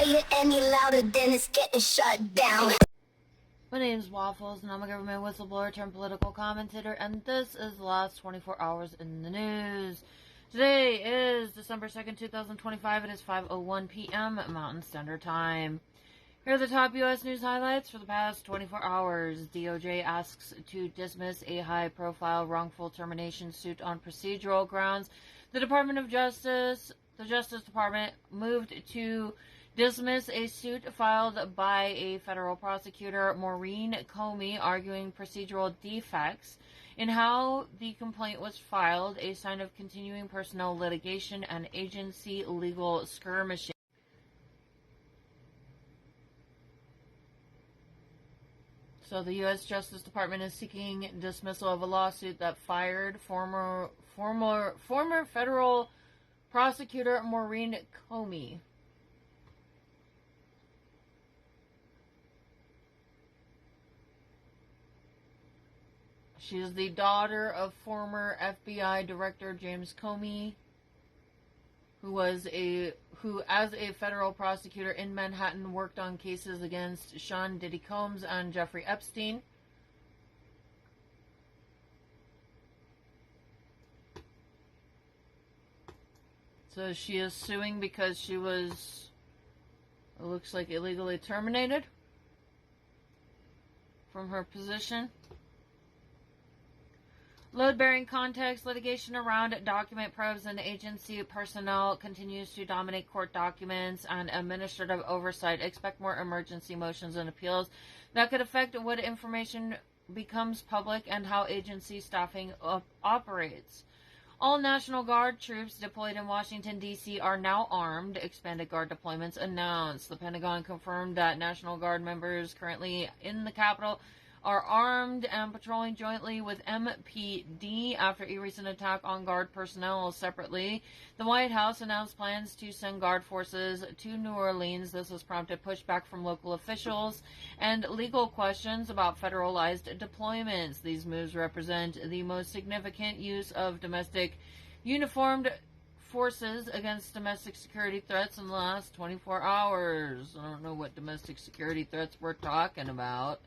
play it any louder, then it's getting shut down. My name is Waffles, and I'm a government whistleblower turned political commentator, and this is the last 24 hours in the news. Today is December 2nd, 2025. It is 5:01 p.m. Mountain Standard Time. Here are the top U.S. news highlights for the past 24 hours. DOJ asks to dismiss a high-profile wrongful termination suit on procedural grounds. The Justice Department moved to dismiss a suit filed by a federal prosecutor, Maureen Comey, arguing procedural defects in how the complaint was filed, a sign of continuing personnel litigation and agency legal skirmishing. So the U.S. Justice Department is seeking dismissal of a lawsuit that fired former federal prosecutor Maureen Comey. She is the daughter of former FBI Director James Comey, who as a federal prosecutor in Manhattan worked on cases against Sean Diddy Combs and Jeffrey Epstein. So she is suing because she was, it looks like, illegally terminated from her position. Load-bearing context, litigation around document probes and agency personnel continues to dominate court documents and administrative oversight. Expect more emergency motions and appeals that could affect what information becomes public and how agency staffing operates. All National Guard troops deployed in Washington, D.C. are now armed. Expanded Guard deployments announced. The Pentagon confirmed that National Guard members currently in the Capitol are armed and patrolling jointly with MPD after a recent attack on Guard personnel. Separately, the White House announced plans to send Guard forces to New Orleans. This has prompted pushback from local officials and legal questions about federalized deployments. These moves represent the most significant use of domestic uniformed forces against domestic security threats in the last 24 hours. I don't know what domestic security threats we're talking about.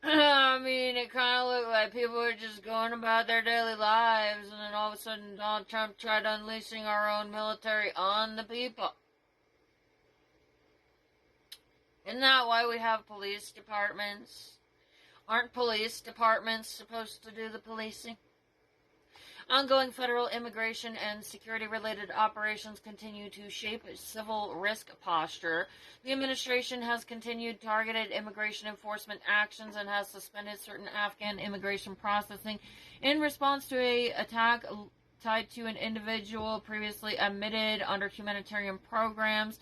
I mean, it kind of looked like people were just going about their daily lives, and then all of a sudden Donald Trump tried unleashing our own military on the people. Isn't that why we have police departments? Aren't police departments supposed to do the policing? Ongoing federal immigration and security-related operations continue to shape civil risk posture. The administration has continued targeted immigration enforcement actions and has suspended certain Afghan immigration processing in response to an attack tied to an individual previously admitted under humanitarian programs,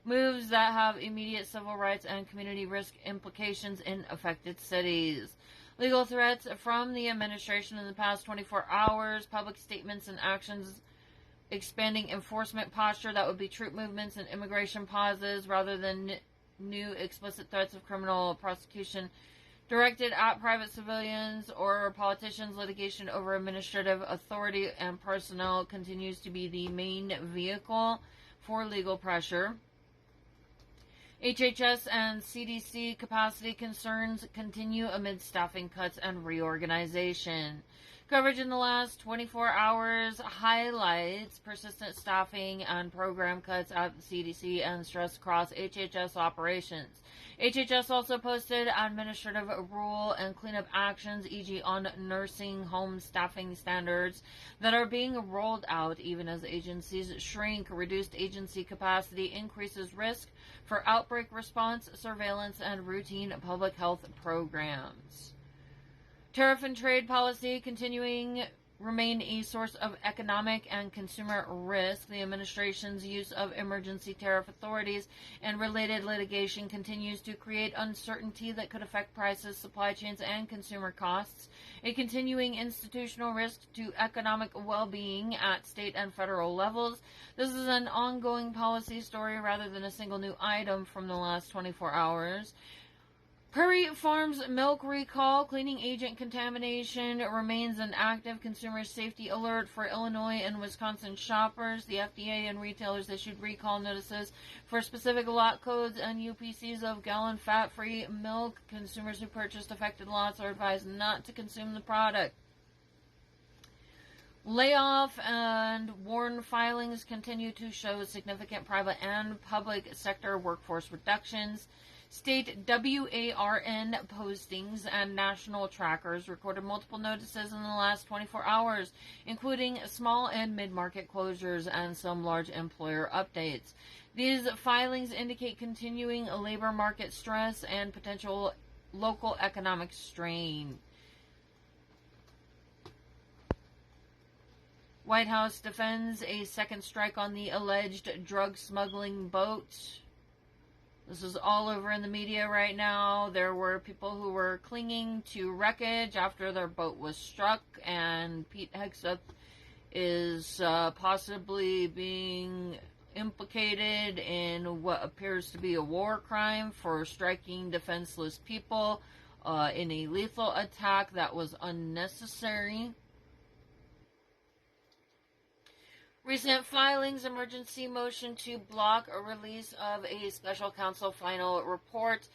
moves that have immediate civil rights and community risk implications in affected cities. Legal threats from the administration in the past 24 hours, public statements and actions expanding enforcement posture that would be troop movements and immigration pauses rather than new explicit threats of criminal prosecution directed at private civilians or politicians. Litigation over administrative authority and personnel continues to be the main vehicle for legal pressure. HHS and CDC capacity concerns continue amid staffing cuts and reorganization. Coverage in the last 24 hours highlights persistent staffing and program cuts at the CDC and stress across HHS operations. HHS also posted administrative rule and cleanup actions, e.g. on nursing home staffing standards that are being rolled out even as agencies shrink. Reduced agency capacity increases risk for outbreak response, surveillance, and routine public health programs. Tariff and trade policy remain a source of economic and consumer risk. The administration's use of emergency tariff authorities and related litigation continues to create uncertainty that could affect prices, supply chains, and consumer costs. A continuing institutional risk to economic well-being at state and federal levels. This is an ongoing policy story rather than a single new item from the last 24 hours. Prairie Farms milk recall. Cleaning agent contamination remains an active consumer safety alert for Illinois and Wisconsin shoppers. The FDA and retailers issued recall notices for specific lot codes and UPCs of gallon fat-free milk. Consumers who purchased affected lots are advised not to consume the product. Layoff and WARN filings continue to show significant private and public sector workforce reductions. State WARN postings and national trackers recorded multiple notices in the last 24 hours, including small and mid-market closures and some large employer updates. These filings indicate continuing labor market stress and potential local economic strain. White House defends a second strike on the alleged drug smuggling boat. This is all over in the media right now. There were people who were clinging to wreckage after their boat was struck, and Pete Hegseth is possibly being implicated in what appears to be a war crime for striking defenseless people in a lethal attack that was unnecessary. Recent filings, emergency motion to block a release of a special counsel final report,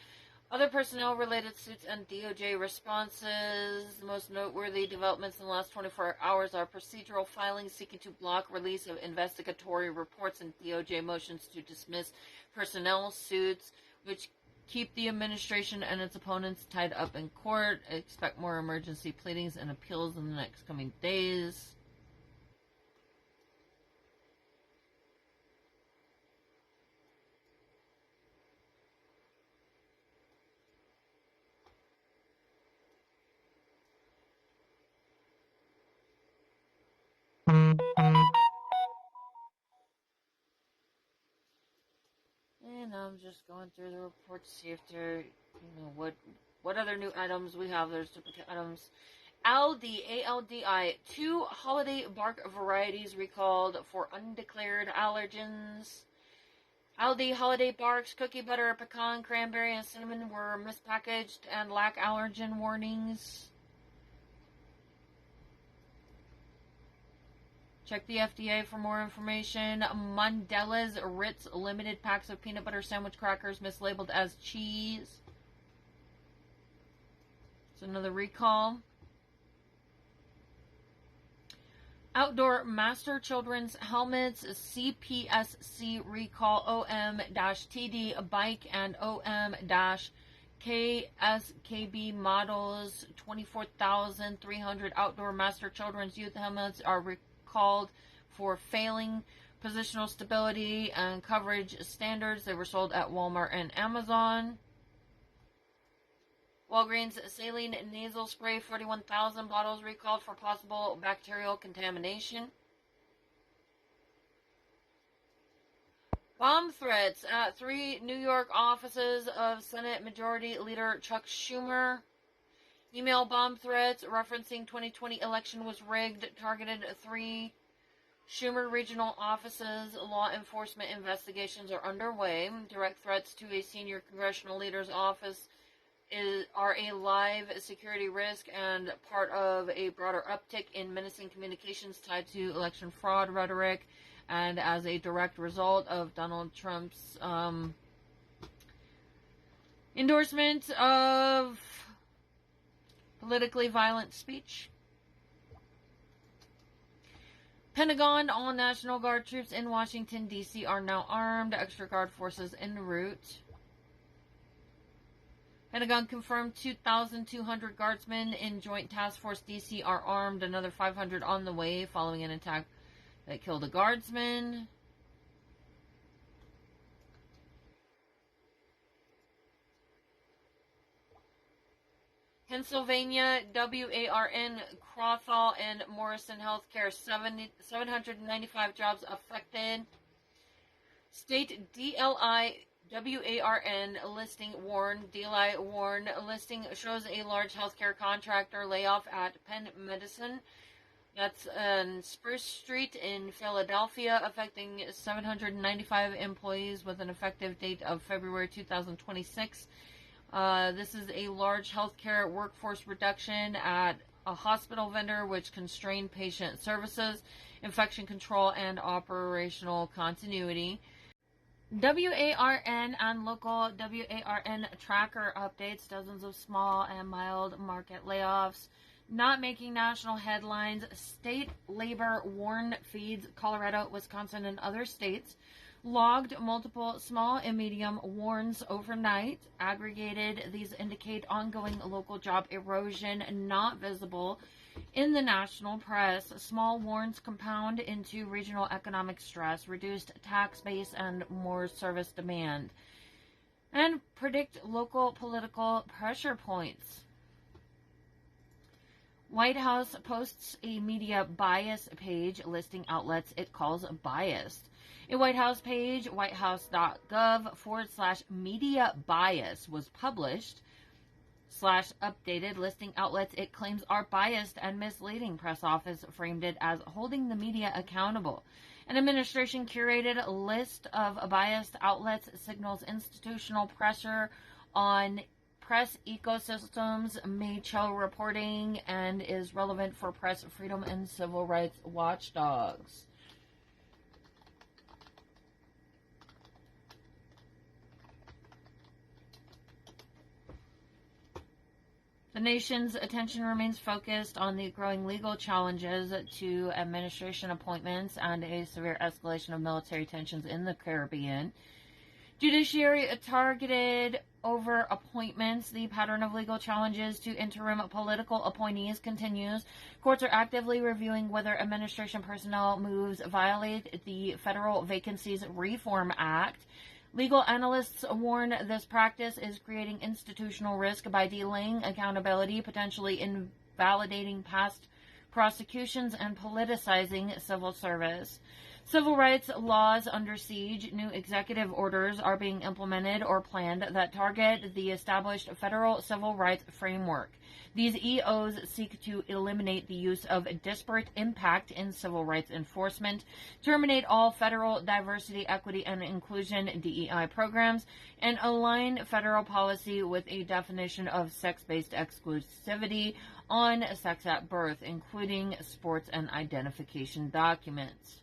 other personnel-related suits, and DOJ responses. The most noteworthy developments in the last 24 hours are procedural filings seeking to block release of investigatory reports and DOJ motions to dismiss personnel suits, which keep the administration and its opponents tied up in court. Expect more emergency pleadings and appeals in the next coming days. And I'm just going through the report to see if there, what other new items we have. There's duplicate items. ALDI, 2 holiday bark varieties recalled for undeclared allergens. Aldi holiday barks, cookie butter, pecan, cranberry, and cinnamon were mispackaged and lack allergen warnings. Check the FDA for more information. Mondelez Ritz limited packs of peanut butter sandwich crackers mislabeled as cheese. It's another recall. Outdoor Master Children's Helmets, CPSC recall OM-TD bike and OM-KSKB models. 24,300 Outdoor Master Children's Youth Helmets are recalled for failing positional stability and coverage standards. They were sold at Walmart and Amazon. Walgreens saline nasal spray, 41,000 bottles recalled for possible bacterial contamination. Bomb threats at 3 New York offices of Senate Majority Leader Chuck Schumer. Email bomb threats referencing 2020 election was rigged, targeted 3 Schumer regional offices. Law enforcement investigations are underway. Direct threats to a senior congressional leader's office are a live security risk and part of a broader uptick in menacing communications tied to election fraud rhetoric, and as a direct result of Donald Trump's endorsement of politically violent speech. Pentagon, all National Guard troops in Washington, D.C. are now armed. Extra Guard forces en route. Pentagon confirmed 2,200 guardsmen in Joint Task Force D.C. are armed. Another 500 on the way following an attack that killed a guardsman. Pennsylvania, WARN, Crothall, and Morrison Healthcare, 795 jobs affected. State DLI, WARN listing warn, DLI warn listing shows a large healthcare contractor layoff at Penn Medicine. That's on Spruce Street in Philadelphia, affecting 795 employees with an effective date of February 2026. This is a large healthcare workforce reduction at a hospital vendor, which constrained patient services, infection control, and operational continuity. WARN and local WARN tracker updates dozens of small and mild market layoffs, not making national headlines. State labor warn feeds Colorado, Wisconsin, and other states logged multiple small and medium warns overnight. Aggregated, these indicate ongoing local job erosion not visible in the national press. Small warns compound into regional economic stress, reduced tax base, and more service demand, and predict local political pressure points. White House posts a media bias page listing outlets it calls biased. A White House page, whitehouse.gov/media bias, was published /updated listing outlets it claims are biased and misleading. Press office framed it as holding the media accountable. An administration curated list of biased outlets signals institutional pressure on press ecosystems, may chill reporting, and is relevant for press freedom and civil rights watchdogs. The nation's attention remains focused on the growing legal challenges to administration appointments and a severe escalation of military tensions in the Caribbean. Judiciary targeted over appointments. The pattern of legal challenges to interim political appointees continues. Courts are actively reviewing whether administration personnel moves violate the Federal Vacancies Reform Act. Legal analysts warn this practice is creating institutional risk by delaying accountability, potentially invalidating past prosecutions, and politicizing civil service. Civil rights laws under siege. New executive orders are being implemented or planned that target the established federal civil rights framework. These EOs seek to eliminate the use of disparate impact in civil rights enforcement, terminate all federal diversity, equity, and inclusion DEI programs, and align federal policy with a definition of sex-based exclusivity on sex at birth, including sports and identification documents.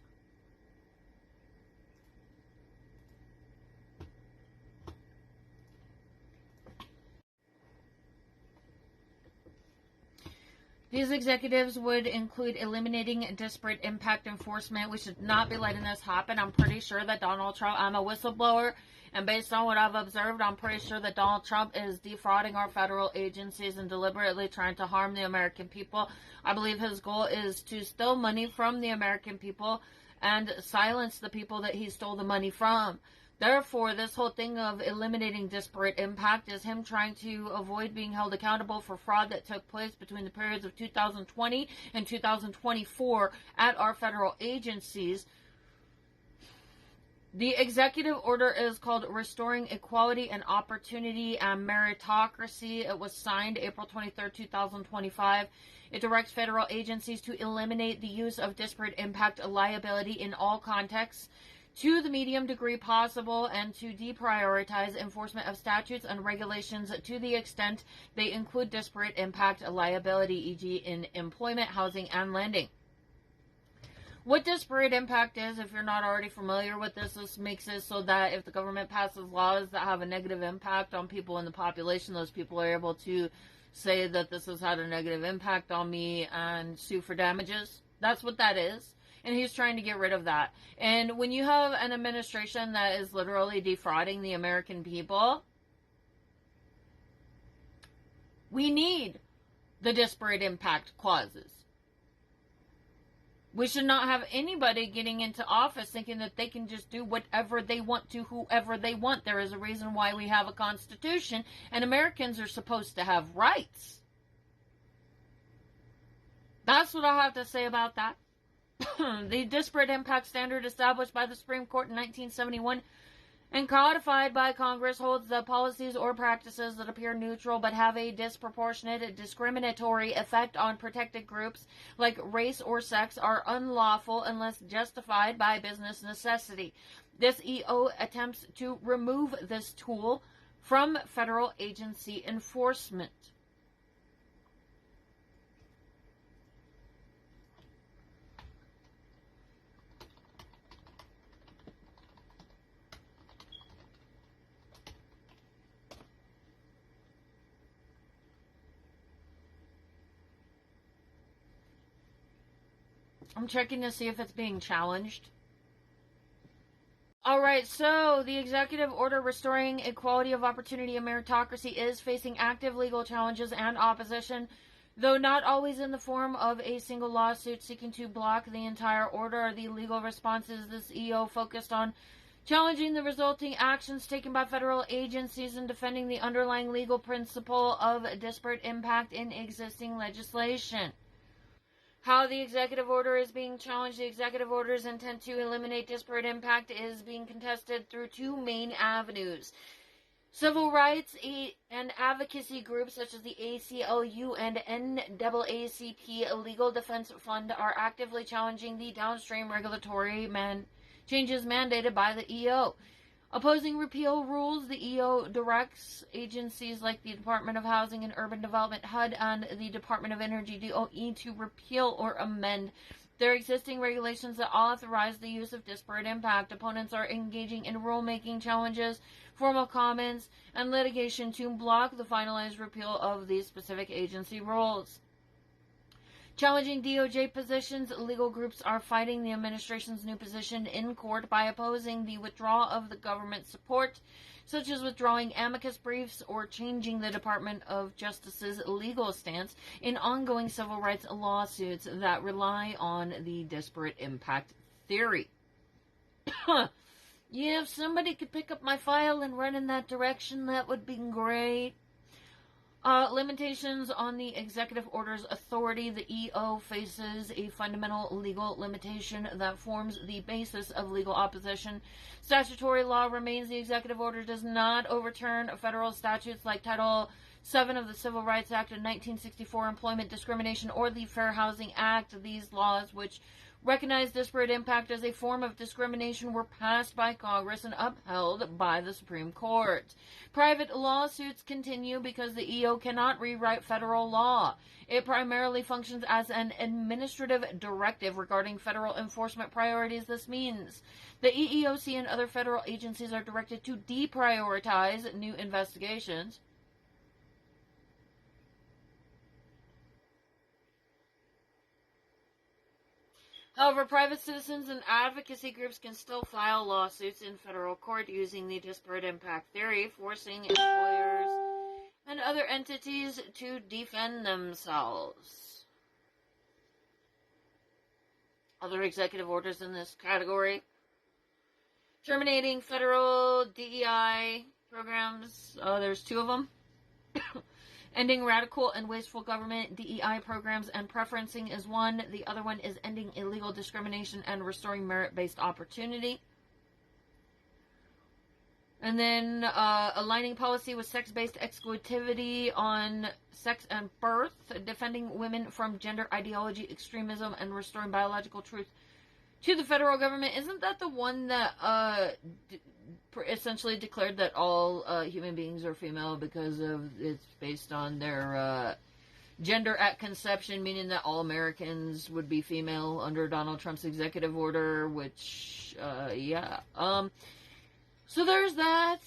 These executives would include eliminating disparate impact enforcement. We should not be letting this happen. I'm pretty sure that Donald Trump, I'm a whistleblower, and based on what I've observed, I'm pretty sure that Donald Trump is defrauding our federal agencies and deliberately trying to harm the American people. I believe his goal is to steal money from the American people and silence the people that he stole the money from. Therefore, this whole thing of eliminating disparate impact is him trying to avoid being held accountable for fraud that took place between the periods of 2020 and 2024 at our federal agencies. The executive order is called Restoring Equality and Opportunity and Meritocracy. It was signed April 23, 2025. It directs federal agencies to eliminate the use of disparate impact liability in all contexts to the medium degree possible, and to deprioritize enforcement of statutes and regulations to the extent they include disparate impact liability, e.g. in employment, housing, and lending. What disparate impact is, if you're not already familiar with this makes it so that if the government passes laws that have a negative impact on people in the population, those people are able to say that this has had a negative impact on me and sue for damages. That's what that is. And he's trying to get rid of that. And when you have an administration that is literally defrauding the American people, we need the disparate impact clauses. We should not have anybody getting into office thinking that they can just do whatever they want to whoever they want. There is a reason why we have a constitution, and Americans are supposed to have rights. That's what I have to say about that. The disparate impact standard established by the Supreme Court in 1971 and codified by Congress holds that policies or practices that appear neutral but have a disproportionate discriminatory effect on protected groups like race or sex are unlawful unless justified by business necessity. This EO attempts to remove this tool from federal agency enforcement. I'm checking to see if it's being challenged. Alright, so the executive order restoring equality of opportunity and meritocracy is facing active legal challenges and opposition, though not always in the form of a single lawsuit seeking to block the entire order. The legal responses this EO focused on challenging the resulting actions taken by federal agencies and defending the underlying legal principle of disparate impact in existing legislation. How the executive order is being challenged. The executive order's intent to eliminate disparate impact is being contested through two main avenues. Civil rights and advocacy groups such as the ACLU and NAACP Legal Defense Fund are actively challenging the downstream regulatory changes mandated by the EO. Opposing repeal rules, the EO directs agencies like the Department of Housing and Urban Development, HUD, and the Department of Energy, DOE, to repeal or amend their existing regulations that authorize the use of disparate impact. Opponents are engaging in rulemaking challenges, formal comments, and litigation to block the finalized repeal of these specific agency rules. Challenging DOJ positions, legal groups are fighting the administration's new position in court by opposing the withdrawal of the government support, such as withdrawing amicus briefs or changing the Department of Justice's legal stance in ongoing civil rights lawsuits that rely on the disparate impact theory. Yeah, if somebody could pick up my file and run in that direction, that would be great. Limitations on the executive order's authority. The EO faces a fundamental legal limitation that forms the basis of legal opposition. Statutory law remains. The executive order does not overturn federal statutes like Title VII of the Civil Rights Act of 1964, Employment Discrimination, or the Fair Housing Act. These laws, which recognize disparate impact as a form of discrimination, were passed by Congress and upheld by the Supreme Court. Private lawsuits continue because the EO cannot rewrite federal law. It primarily functions as an administrative directive regarding federal enforcement priorities. This means the EEOC and other federal agencies are directed to deprioritize new investigations, however, private citizens and advocacy groups can still file lawsuits in federal court using the disparate impact theory, forcing employers and other entities to defend themselves. Other executive orders in this category: terminating federal DEI programs. There's two of them. Ending radical and wasteful government DEI programs and preferencing is one. The other one is ending illegal discrimination and restoring merit-based opportunity. And then aligning policy with sex-based exclusivity on sex and birth, defending women from gender ideology extremism, and restoring biological truth to the federal government. Isn't that the one that essentially declared that all human beings are female because of it's based on their gender at conception, meaning that all Americans would be female under Donald Trump's executive order, which, yeah. So there's that.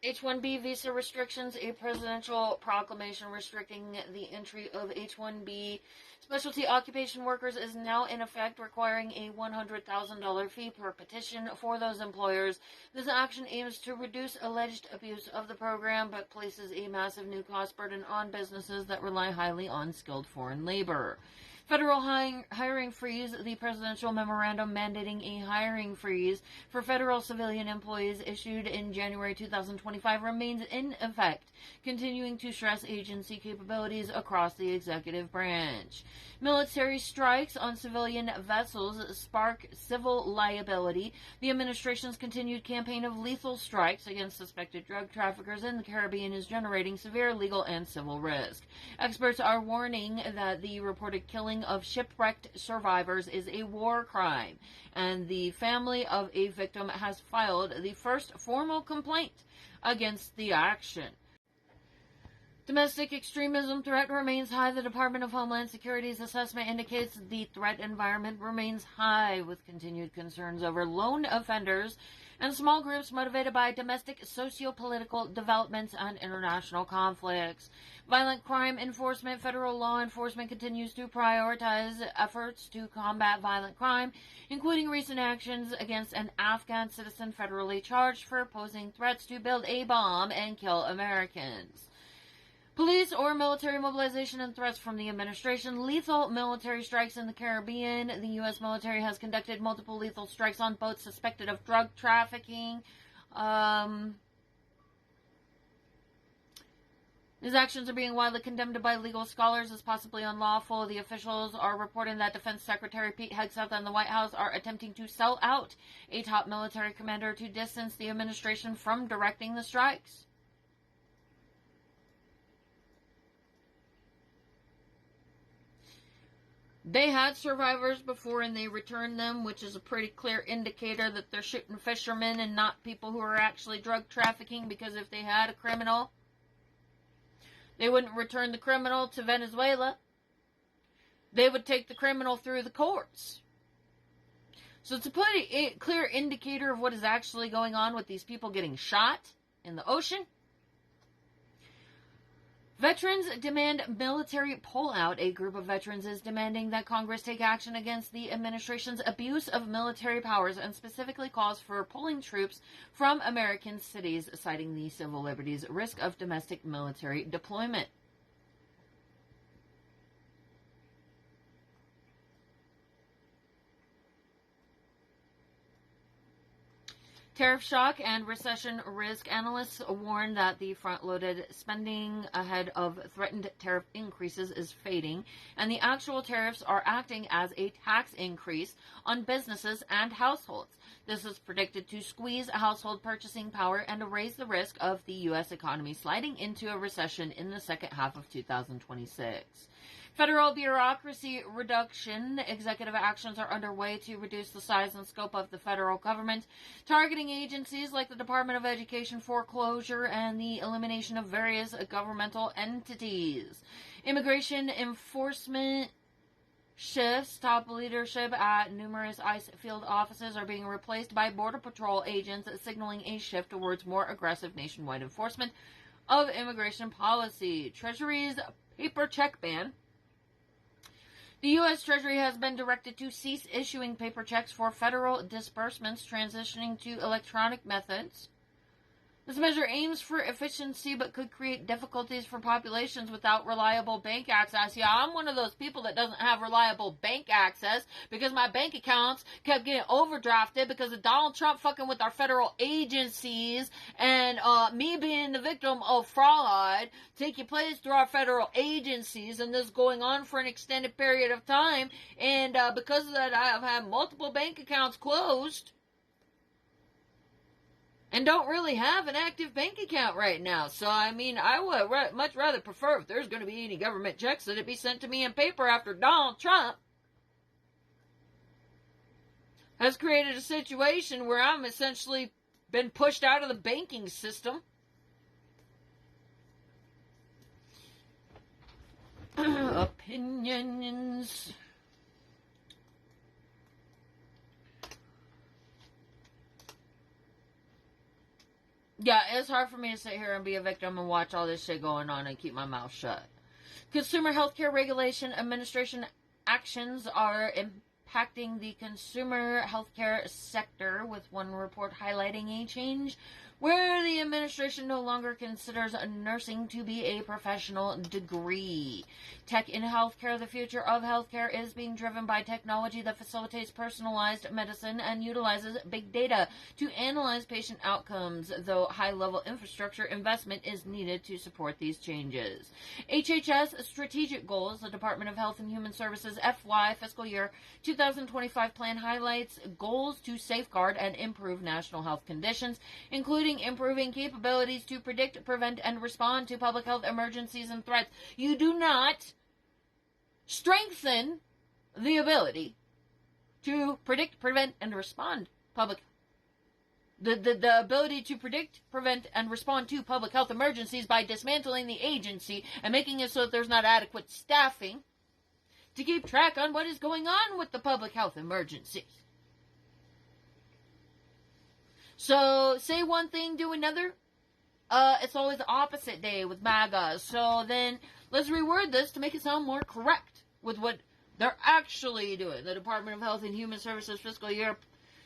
H-1B visa restrictions. A presidential proclamation restricting the entry of H-1B specialty occupation workers is now in effect, requiring a $100,000 fee per petition for those employers. This action aims to reduce alleged abuse of the program, but places a massive new cost burden on businesses that rely highly on skilled foreign labor. Federal hiring freeze. The presidential memorandum mandating a hiring freeze for federal civilian employees issued in January 2025 remains in effect, continuing to stress agency capabilities across the executive branch. Military strikes on civilian vessels spark civil liability. The administration's continued campaign of lethal strikes against suspected drug traffickers in the Caribbean is generating severe legal and civil risk. Experts are warning that the reported killing killing of shipwrecked survivors is a war crime, and the family of a victim has filed the first formal complaint against the action. Domestic extremism threat remains high. The Department of Homeland Security's assessment indicates the threat environment remains high, with continued concerns over lone offenders and small groups motivated by domestic socio-political developments and international conflicts. Violent crime enforcement. Federal law enforcement continues to prioritize efforts to combat violent crime, including recent actions against an Afghan citizen federally charged for posing threats to build a bomb and kill Americans. Police or military mobilization and threats from the administration. Lethal military strikes in the Caribbean. The U.S. military has conducted multiple lethal strikes on boats suspected of drug trafficking. These actions are being widely condemned by legal scholars as possibly unlawful. The officials are reporting that Defense Secretary Pete Hegseth and the White House are attempting to sell out a top military commander to distance the administration from directing the strikes. They had survivors before and they returned them, which is a pretty clear indicator that they're shooting fishermen and not people who are actually drug trafficking, because if they had a criminal, they wouldn't return the criminal to Venezuela. They would take the criminal through the courts. So it's a pretty clear indicator of what is actually going on with these people getting shot in the ocean. Veterans demand military pullout. A group of veterans is demanding that Congress take action against the administration's abuse of military powers and specifically calls for pulling troops from American cities, citing the civil liberties risk of domestic military deployment. Tariff shock and recession risk. Analysts warn that the front-loaded spending ahead of threatened tariff increases is fading, and the actual tariffs are acting as a tax increase on businesses and households. This is predicted to squeeze household purchasing power and raise the risk of the U.S. economy sliding into a recession in the second half of 2026. Federal bureaucracy reduction. Executive actions are underway to reduce the size and scope of the federal government, targeting agencies like the Department of Education foreclosure and the elimination of various governmental entities. Immigration enforcement shifts. Top leadership at numerous ICE field offices are being replaced by Border Patrol agents, signaling a shift towards more aggressive nationwide enforcement of immigration policy. Treasury's paper check ban. The U.S. Treasury has been directed to cease issuing paper checks for federal disbursements, transitioning to electronic methods. This measure aims for efficiency but could create difficulties for populations without reliable bank access. Yeah, I'm one of those people that doesn't have reliable bank access because my bank accounts kept getting overdrafted because of Donald Trump fucking with our federal agencies and me being the victim of fraud taking place through our federal agencies, and this going on for an extended period of time. And because of that, I have had multiple bank accounts closed and don't really have an active bank account right now. So, I mean, I would much rather prefer, if there's going to be any government checks, that it be sent to me in paper after Donald Trump has created a situation where I'm essentially been pushed out of the banking system. Opinions. Yeah, it's hard for me to sit here and be a victim and watch all this shit going on and keep my mouth shut. Consumer Healthcare Regulation Administration actions are impacting the consumer healthcare sector, with one report highlighting a change where the administration no longer considers nursing to be a professional degree. Tech in healthcare. The future of healthcare is being driven by technology that facilitates personalized medicine and utilizes big data to analyze patient outcomes, though high-level infrastructure investment is needed to support these changes. HHS strategic goals. The Department of Health and Human Services FY fiscal year 2025 plan highlights goals to safeguard and improve national health conditions, including improving capabilities to predict, prevent, and respond to public health emergencies and threats. You do not strengthen the ability to predict, prevent, and respond the ability to predict, prevent, and respond to public health emergencies by dismantling the agency and making it so that there's not adequate staffing to keep track on what is going on with the public health emergencies. So, say one thing, do another. It's always the opposite day with MAGA. So then, let's reword this to make it sound more correct with what they're actually doing. The Department of Health and Human Services fiscal year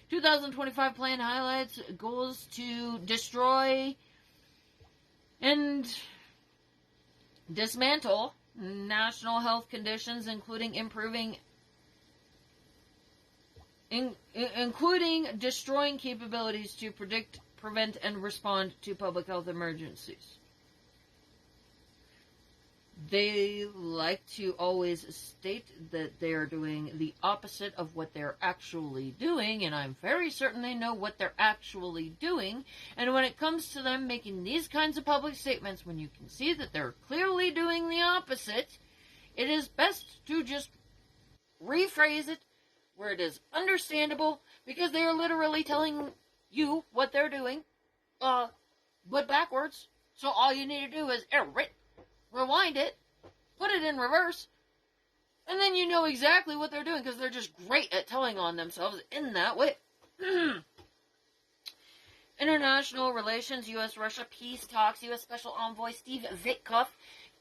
2025 plan highlights goals to destroy and dismantle national health conditions, including including destroying capabilities to predict, prevent, and respond to public health emergencies. They like to always state that they are doing the opposite of what they're actually doing, and I'm very certain they know what they're actually doing. And when it comes to them making these kinds of public statements, when you can see that they're clearly doing the opposite, it is best to just rephrase it where it is understandable, because they are literally telling you what they're doing, but backwards. So all you need to do is rewind it, put it in reverse, and then you know exactly what they're doing, because they're just great at telling on themselves in that way. International relations, U.S.-Russia peace talks. U.S. Special Envoy Steve Witkoff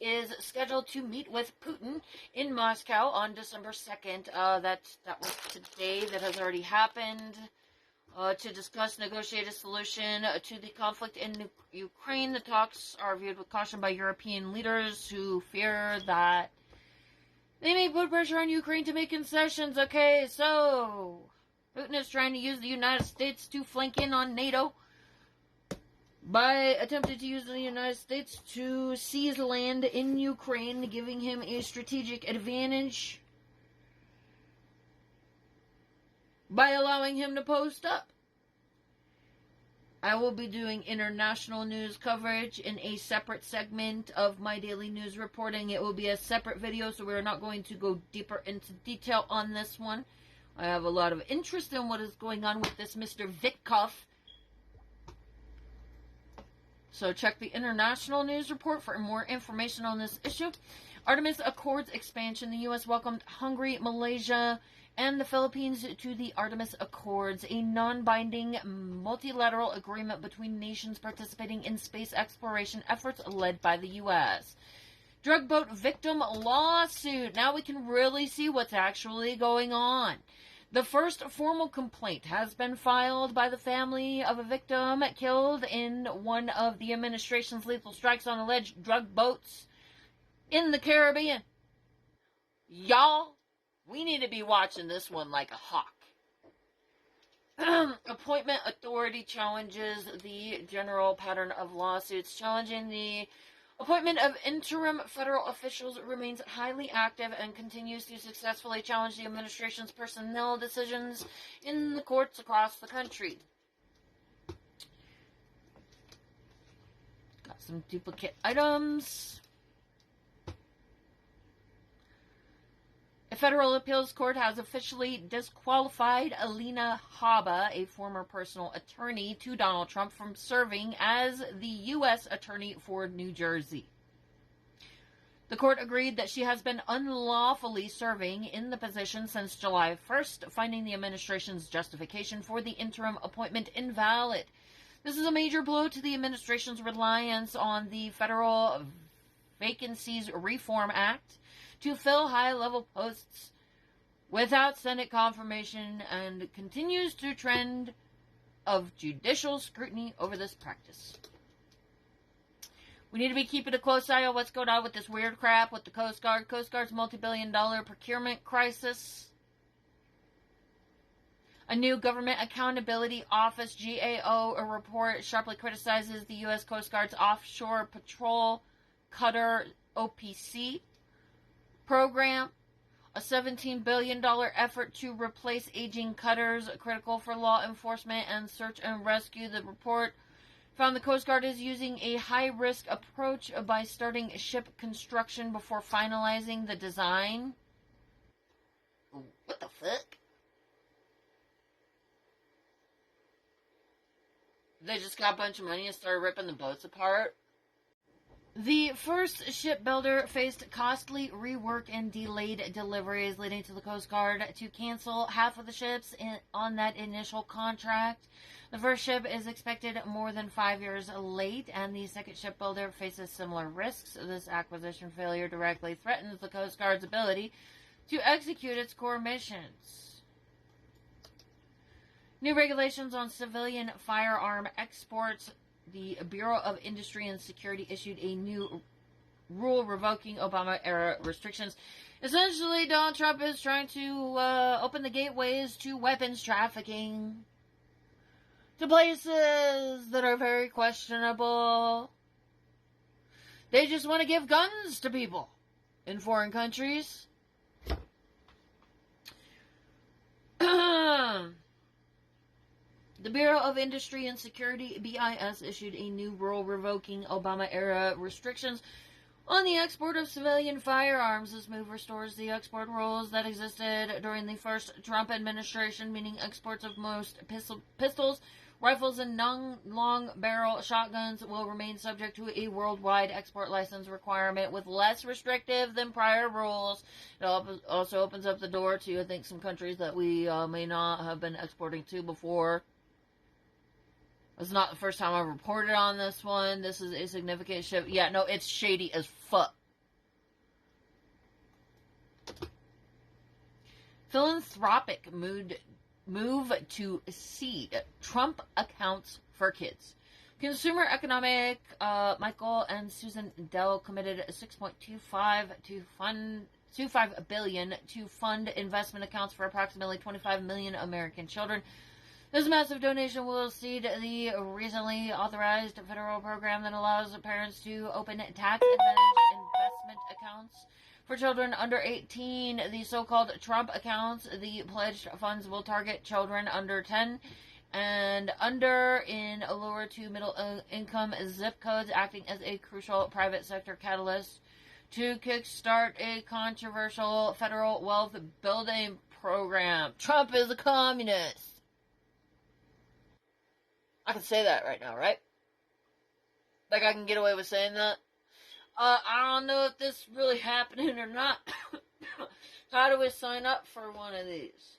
is scheduled to meet with Putin in Moscow on December 2nd. That was today. That has already happened. To discuss negotiated solution to the conflict in Ukraine. The talks are viewed with caution by European leaders who fear that they may put pressure on Ukraine to make concessions. Okay, so Putin is trying to use the United States to flank in on NATO by attempting to use the United States to seize land in Ukraine, giving him a strategic advantage by allowing him to post up. I will be doing international news coverage in a separate segment of my daily news reporting. It will be a separate video, so we're not going to go deeper into detail on this one. I have a lot of interest in what is going on with this Mr. Witkoff. So check the international news report for more information on this issue. Artemis Accords expansion. The U.S. welcomed Hungary, Malaysia, and the Philippines to the Artemis Accords, a non-binding multilateral agreement between nations participating in space exploration efforts led by the U.S. Drug boat victim lawsuit. Now we can really see what's actually going on. The first formal complaint has been filed by the family of a victim killed in one of the administration's lethal strikes on alleged drug boats in the Caribbean. Y'all, we need to be watching this one like a hawk. Appointment authority challenges the general pattern of lawsuits. Challenging the appointment of interim federal officials remains highly active and continues to successfully challenge the administration's personnel decisions in the courts across the country. Got some duplicate items. A federal appeals court has officially disqualified Alina Habba, a former personal attorney to Donald Trump, from serving as the U.S. Attorney for New Jersey. The court agreed that she has been unlawfully serving in the position since July 1st, finding the administration's justification for the interim appointment invalid. This is a major blow to the administration's reliance on the Federal Vacancies Reform Act to fill high-level posts without Senate confirmation, and continues to trend of judicial scrutiny over this practice. We need to be keeping a close eye on what's going on with this weird crap with the Coast Guard. Coast Guard's multi-billion-dollar procurement crisis. A new Government Accountability Office, GAO, a report sharply criticizes the U.S. Coast Guard's offshore patrol cutter, OPC, program, a $17 billion effort to replace aging cutters, critical for law enforcement and search and rescue. The report found the Coast Guard is using a high-risk approach by starting ship construction before finalizing the design. What the fuck? They just got a bunch of money and started ripping the boats apart. The first shipbuilder faced costly rework and delayed deliveries, leading to the Coast Guard to cancel half of the ships on that initial contract. The first ship is expected more than 5 years late, and the second shipbuilder faces similar risks. This acquisition failure directly threatens the Coast Guard's ability to execute its core missions. New regulations on civilian firearm exports. The Bureau of Industry and Security issued a new rule revoking Obama-era restrictions. Essentially, Donald Trump is trying to open the gateways to weapons trafficking to places that are very questionable. They just want to give guns to people in foreign countries. The Bureau of Industry and Security, BIS, issued a new rule revoking Obama-era restrictions on the export of civilian firearms. This move restores the export rules that existed during the first Trump administration, meaning exports of most pistols, rifles, and long-barrel shotguns will remain subject to a worldwide export license requirement with less restrictive than prior rules. It also opens up the door to, I think, some countries that we may not have been exporting to before. It's not the first time I've reported on this one. This is a significant shift. Yeah, no, it's shady as fuck. Philanthropic move to seed Trump accounts for kids. Consumer Economic, Michael and Susan Dell committed $6.25 billion to fund investment accounts for approximately 25 million American children. This massive donation will seed the recently authorized federal program that allows parents to open tax-advantaged investment accounts for children under 18, the so-called Trump accounts. The pledged funds will target children under 10 and under in lower to middle income zip codes, acting as a crucial private sector catalyst to kickstart a controversial federal wealth building program. Trump is a communist. I can say that right now, right? Like I can get away with saying that. I don't know if this is really happening or not. How do we sign up for one of these?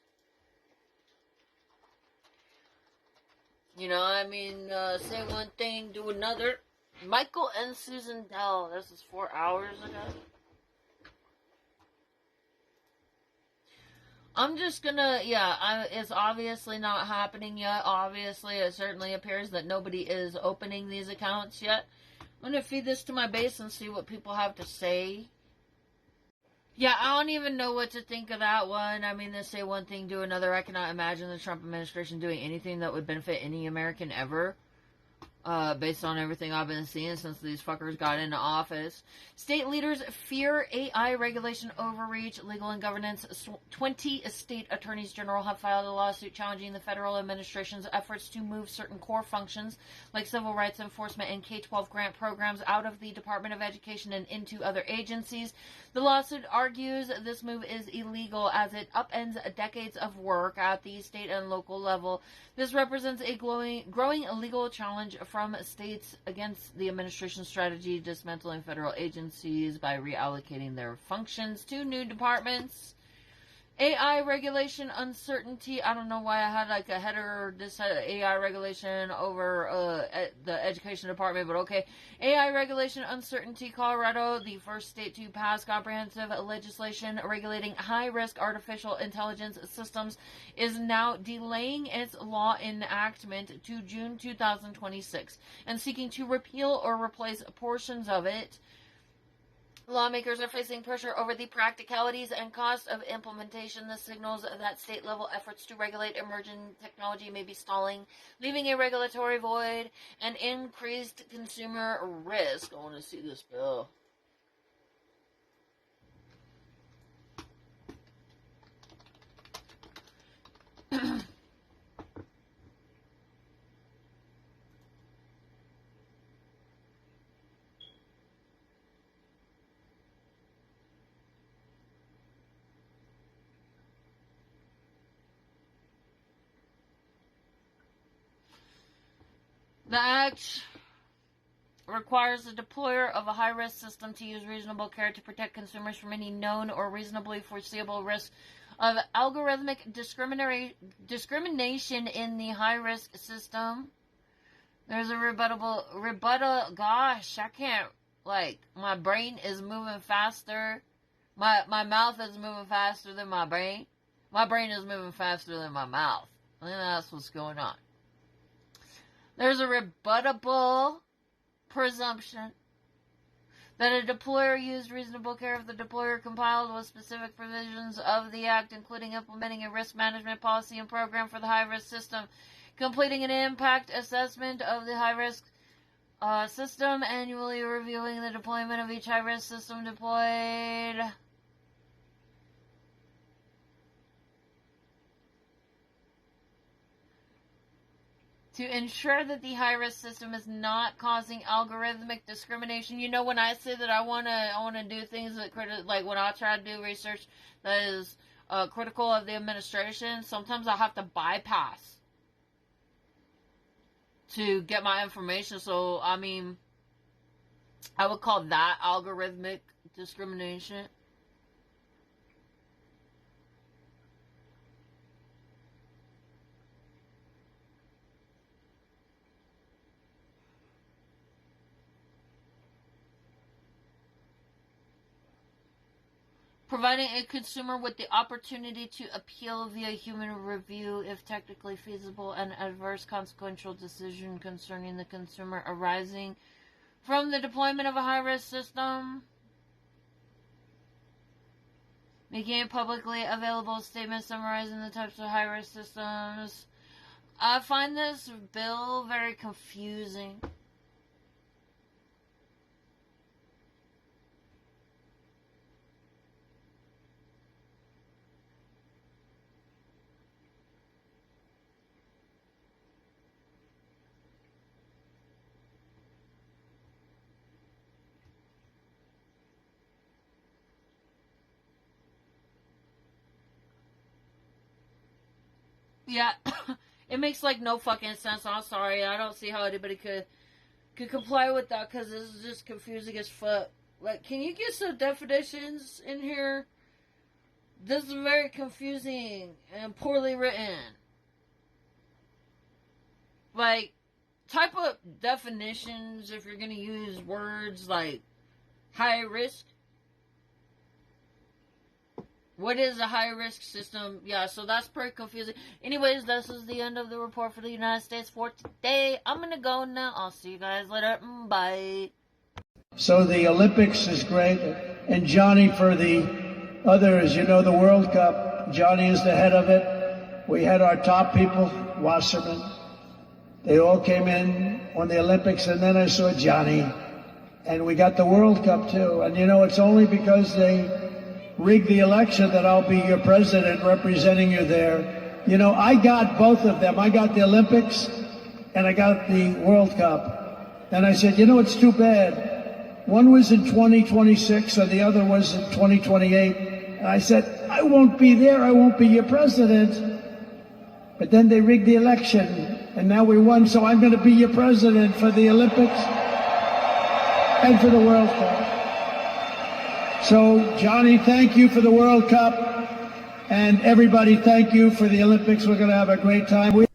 You know, I mean, say one thing, do another. Michael and Susan Dell. This is 4 hours ago. I'm just gonna, it's obviously not happening yet. Obviously, it certainly appears that nobody is opening these accounts yet. I'm gonna feed this to my base and see what people have to say. Yeah, I don't even know what to think of that one. I mean, they say one thing, do another. I cannot imagine the Trump administration doing anything that would benefit any American ever. Based on everything I've been seeing since these fuckers got into office. State leaders fear AI regulation overreach, legal and governance. 20 state attorneys general have filed a lawsuit challenging the federal administration's efforts to move certain core functions like civil rights enforcement and K-12 grant programs out of the Department of Education and into other agencies. The lawsuit argues this move is illegal as it upends decades of work at the state and local level. This represents a growing legal challenge from states against the administration's strategy dismantling federal agencies by reallocating their functions to new departments. AI regulation uncertainty. I don't know why I had like a header, this had AI regulation over the education department, but okay. AI regulation uncertainty. Colorado, the first state to pass comprehensive legislation regulating high-risk artificial intelligence systems, is now delaying its law enactment to June 2026 and seeking to repeal or replace portions of it. Lawmakers are facing pressure over the practicalities and cost of implementation. This signals that state-level efforts to regulate emerging technology may be stalling, leaving a regulatory void and increased consumer risk. I want to see this bill. The act requires the deployer of a high-risk system to use reasonable care to protect consumers from any known or reasonably foreseeable risk of algorithmic discrimination in the high-risk system. There's a rebuttal. Gosh, I can't, like, my brain is moving faster. My mouth is moving faster than my brain. My brain is moving faster than my mouth. I think that's what's going on. There's a rebuttable presumption that a deployer used reasonable care if the deployer compiled with specific provisions of the Act, including implementing a risk management policy and program for the high-risk system, completing an impact assessment of the high-risk system, annually reviewing the deployment of each high-risk system deployed. To ensure that the high-risk system is not causing algorithmic discrimination. You know, when I say that I wanna do things that like when I try to do research that is critical of the administration, sometimes I have to bypass to get my information. So I mean, I would call that algorithmic discrimination. Providing a consumer with the opportunity to appeal via human review if technically feasible, an adverse consequential decision concerning the consumer arising from the deployment of a high-risk system. Making a publicly available statement summarizing the types of high-risk systems. I find this bill very confusing. Yeah, it makes like no fucking sense. I'm sorry, I don't see how anybody could comply with that because this is just confusing as fuck. Like, can you get some definitions in here? This is very confusing and poorly written. Like, type up definitions if you're gonna use words like high risk. What is a high-risk system? Yeah, so that's pretty confusing. Anyways, this is the end of the report for the United States for today. I'm going to go now. I'll see you guys later. Bye. So the Olympics is great. And Johnny, for the others, you know, the World Cup, Johnny is the head of it. We had our top people, Wasserman. They all came in on the Olympics, and then I saw Johnny. And we got the World Cup, too. And, you know, it's only because they rigged the election that I'll be your president representing you there. You know, I got both of them. I got the Olympics and I got the World Cup. And I said, you know, it's too bad. One was in 2026 and the other was in 2028. And I said, I won't be there. I won't be your president. But then they rigged the election and now we won. So I'm going to be your president for the Olympics and for the World Cup. So, Johnny, thank you for the World Cup, and everybody, thank you for the Olympics. We're going to have a great time.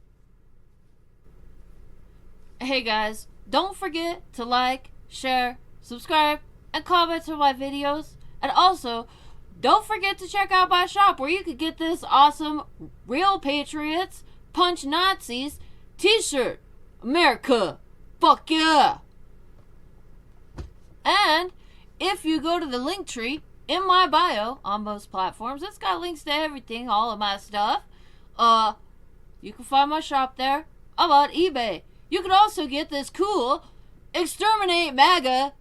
Hey guys, don't forget to like, share, subscribe, and comment on my videos. And also, don't forget to check out my shop where you can get this awesome Real Patriots Punch Nazis t-shirt. America, fuck yeah! And if you go to the link tree in my bio on most platforms, it's got links to everything, all of my stuff. You can find my shop there. I'm on eBay. You can also get this cool Exterminate MAGA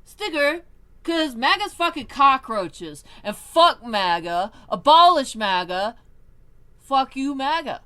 sticker, cause MAGA's fucking cockroaches. And fuck MAGA, abolish MAGA, fuck you MAGA.